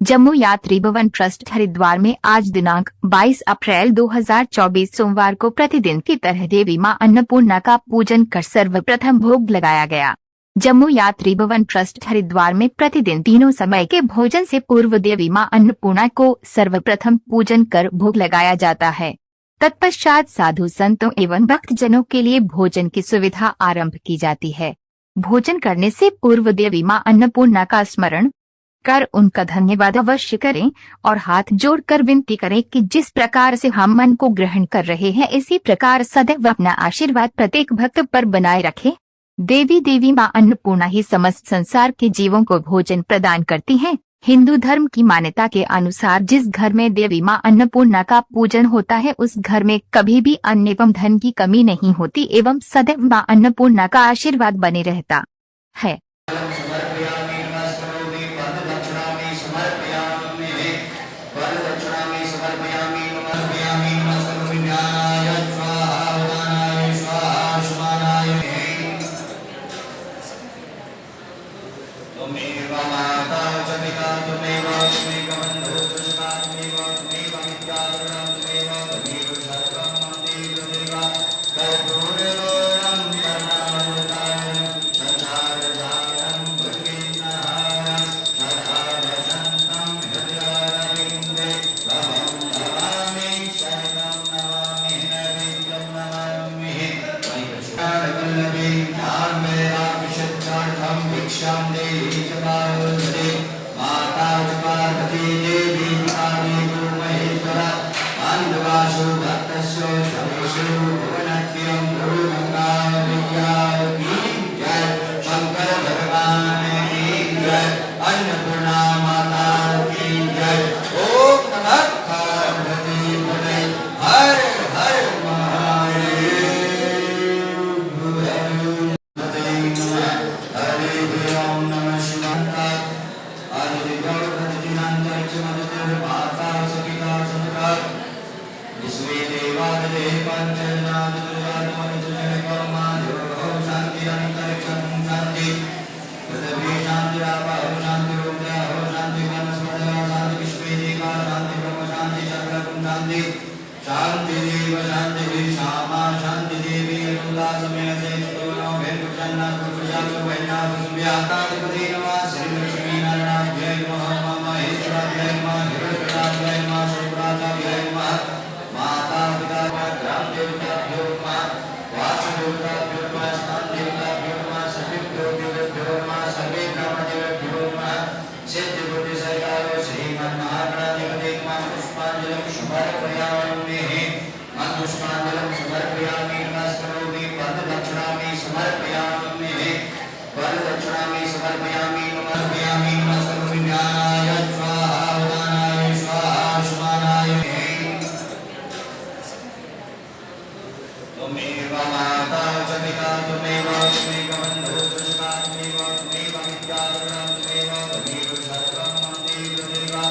जम्मू यात्री भवन ट्रस्ट हरिद्वार में आज दिनांक 22 अप्रैल 2024 सोमवार को प्रतिदिन की तरह देवी मां अन्नपूर्णा का पूजन कर सर्वप्रथम भोग लगाया गया। जम्मू यात्री भवन ट्रस्ट हरिद्वार में प्रतिदिन तीनों समय के भोजन से पूर्व देवी मां अन्नपूर्णा को सर्वप्रथम पूजन कर भोग लगाया जाता है। तत्पश्चात साधु संतों एवं भक्तजनों के लिए भोजन की सुविधा आरंभ की जाती है। भोजन करने से पूर्व देवी मां अन्नपूर्णा का स्मरण कर उनका धन्यवाद अवश्य करें और हाथ जोड़कर विनती करें कि जिस प्रकार से हम मन को ग्रहण कर रहे हैं इसी प्रकार सदैव अपना आशीर्वाद प्रत्येक भक्त पर बनाए रखें। देवी मां अन्नपूर्णा ही समस्त संसार के जीवों को भोजन प्रदान करती हैं। हिंदू धर्म की मान्यता के अनुसार जिस घर में देवी मां अन्नपूर्णा का पूजन होता है उस घर में कभी भी अन्न एवं धन की कमी नहीं होती एवं सदैव मां अन्नपूर्णा का आशीर्वाद बने रहता है। त्वमेव माता च पिता त्वमेव बन्धुः त्वमेव त्वमेव विद्याधरं त्वमेव सर्वं मम देवदेवा कर्पूरगौरं करुणावतारं सदाचारं भुजगेन्द्रहारं सदा वसन्तं हृदयारविन्दे भवं नमामि शरणं नमामि नैवेद्यं नमामि वैकुण्ठवल्लभे ज्ञानवैराग्यसिद्ध्यर्थं भिक्षां देहि च पार्वती माता च पार्वती देवी आदिगुरु महेश्वरा अन्धवासु भक्तस्य सर्वेषु भुवनत्रयं गुरु गंगा विद्या की जय शंकर भगवान की जय अन्नपूर्णा माता की जय। ओम नमः पार्वती पते हर हर महादेव। ओम नमः शिवाय आदि गौरवदीनांतर च मदते माता सपिता सदकार विश्वे देवादे पंचनाद दुर्गात्मन कर्मा योग शांति अंतरिक्षं शांति पृथ्वी शांति आपो शांति रुद्रो शांति वनस्पतयो शांति विश्वे देवा शांति ब्रह्म शांति सर्वगुण शांति शांति देव शांति श्यामा शांति देवी अनुला समय से दोनों भेद प्रसन्न पूजा को वैना व्याताधिपति नमः श्री लक्ष्मी नारायणाभ्यै नमः महेश्वराभ्यै नमः हिरण्यगर्भाभ्यै नमः शिवराजाभ्यै नमः माता पिता ग्राम देवताभ्यो नमः वासुदेवताभ्यो नमः स्थानदेवताभ्यो नमः सर्वेभ्यो देवेभ्यो नमः सर्वे ग्रामदेवेभ्यो नमः सिद्धिबुद्धिसहिताय श्रीमन्महागणाधिपते नमः पुष्पाञ्जलिं समर्पयामि पुष्पाञ्जलिं समर्पयामि नमस्करोमि वरदक्षिणामि समर्पयामि वरदक्षिणामि समर्पयामि नमस्करोमि ज्ञानाय स्वाहा उदानाय स्वाहा शुभानाय त्वमेव माता च पिता त्वमेव बन्धुः त्वमेव विद्याधरं त्वमेव सर्वं मम देवदेवा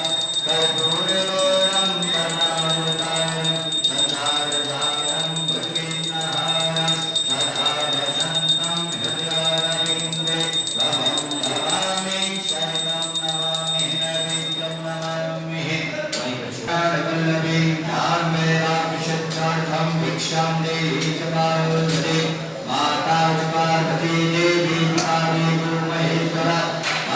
कर्पूरगौरं करुणावतारं सदाचारं भुजगेन्द्रहारं सदा वसन्तं हृदयारविन्दे भवं नमामि शरणं नमामि नैवेद्यं नमामि वैकुण्ठवल्लभे ज्ञानवैराग्यसिद्ध्यर्थं भिक्षां देहि च पार्वती माता च पार्वती देवी आदिगुरु महेश्वरा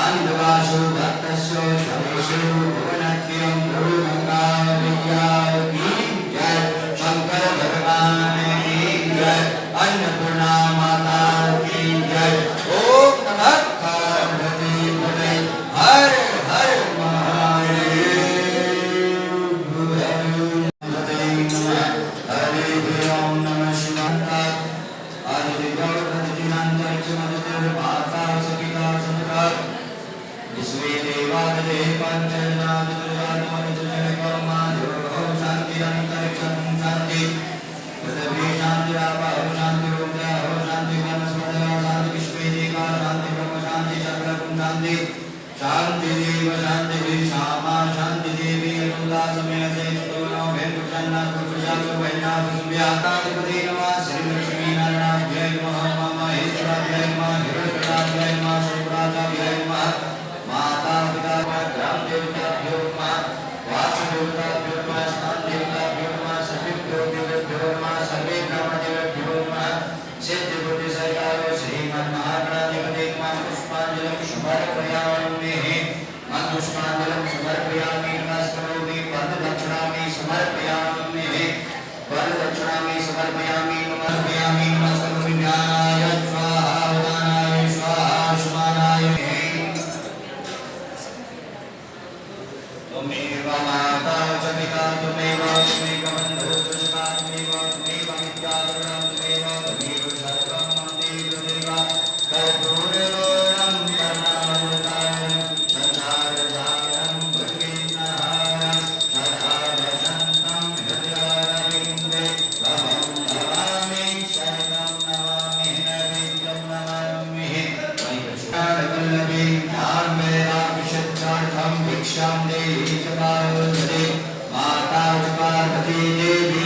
अन्धवासु भक्तस्य सर्वेषु भुवनत्रयं गुरु गंगा विद्या की जय शंकर भगवान की जय अन्नपूर्णा माता की जय। ओम नमः पार्वती पते हर हर महादेव। ओम नमः शिवाय आदि गौरवदीनांतर च मदते माता सपिता सदकार विश्वे देवादे पंचनाद दुर्गात्मन कर्मा योग शांति अंतरिक्षं शांति पृथ्वी शांति आपो शांति रुद्रो शांति वनस्पतयो शांति विश्वे देवा शांति ब्रह्म शांति सर्वगुण शांति शांति देव शांति श्यामा शांति देवी अनुला समय से दोनों भेद प्रसन्न पूजा को वैना व्याताधिपति नमः श्री लक्ष्मी नारायणाभ्यै नमः महेश्वराभ्यै नमः हिरण्यगर्भाभ्यै नमः शिवराजाभ्यै नमः माता पिता ग्राम देवताभ्यो देवताभ्यो नमः स्नान देवताभ्यो नमः सर्वेभ्यो देवेभ्यो नमः सर्वे ब्रह्मदेवेभ्यो नमः सिद्धि बुद्धि सहिताय श्रीमन्महागणाधिपते पुष्पांजलिं समर्पयामि पुष्पांजलिं समर्पयामि नमस्करोमि वरदक्षिणामि समर्पयामि वरदक्षिणामि समर्पयामि नमस्करोमि ज्ञानाय स्वाहा उदानाय स्वाहा शुभानाय त्वमेव माता च पिता त्वमेव बन्धुः च सखा त्वमेव विद्या त्वमेव सर्वं मम देव कर्पूरगौरं करुणावतारं सदाचार्यं भगवन्तं सदा वसन्तं हृदयारविन्दे भवं नमामि शरणं नमामि नैवेद्यं नमामि वैकुण्ठवल्लभे ज्ञानवैराग्यसिद्ध्यर्थं भिक्षां देहि च पार्वती माता च पार्वती देवी